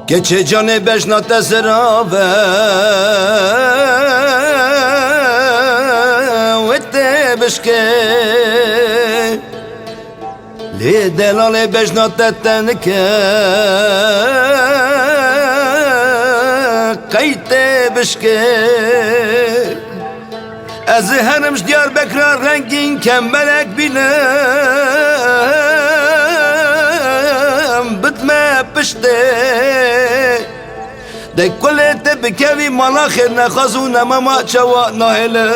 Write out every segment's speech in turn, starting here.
Geçe canı beşnate zerave Vette bişke Li delale beşnate tenike Kayte bişke Ez hermiş Diyarbekir'a rengin kembelek bilem Bitme pişte De kulete bikevi mala khir ne khazu ne mama çava nahelen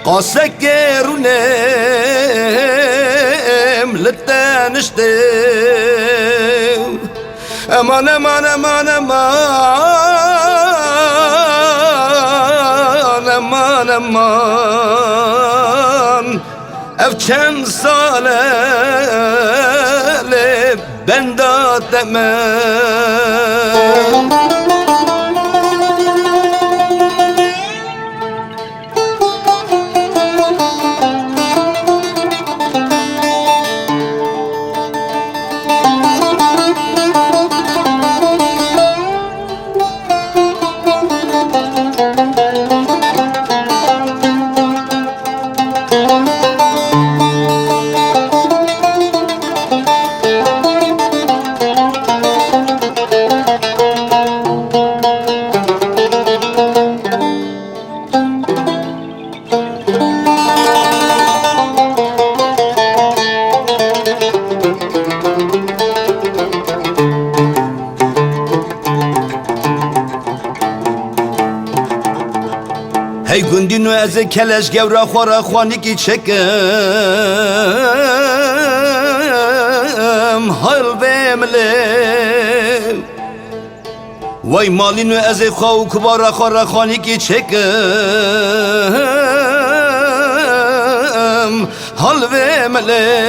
Qasek gerunem litten işte Aman aman aman aman Aman aman Evçen sale ben da demem Hey gündünü eze keleş gevra khora khwaniki çekem Hal bemle Vay malinu eze khav kubara khora khwaniki çekem Hal bemle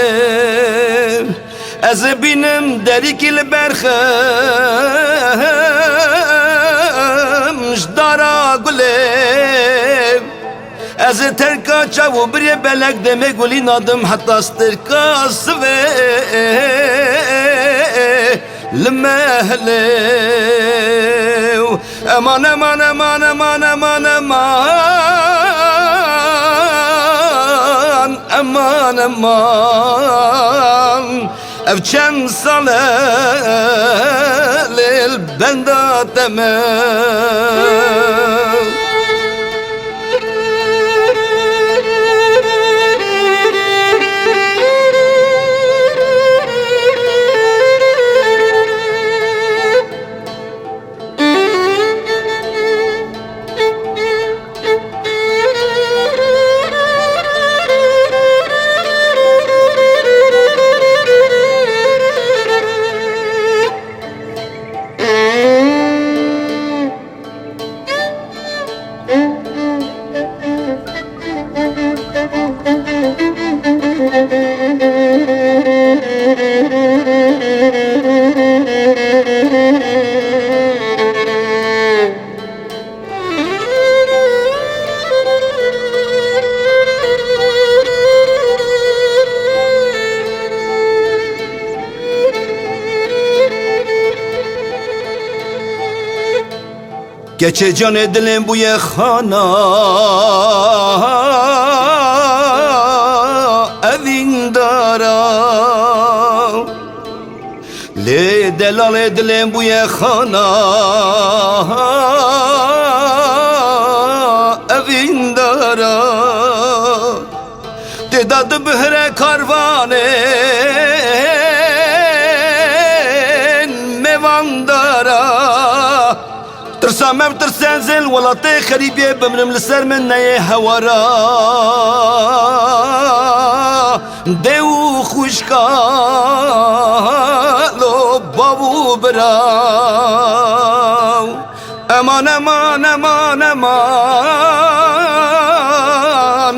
Eze binem derikil berkhem Jdara gulem Ez terka çavu bir belek deme gulin adım hatta sterka sıve Limehlev Aman aman aman aman aman aman Aman aman Evçen salel benda temel Geçe can edilen bu yekana evin dara Le helal edilen bu yekana evin dara Dedadı bühre karvanen mevandara ترسم ترسنزل ولاطي خريبي بمرم لسر من نيه هورا ديو خوشكا لو بابو براو امان امان امان امان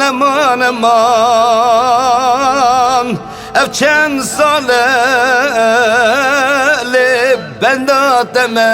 امان امان اف چند ساله بنداتمه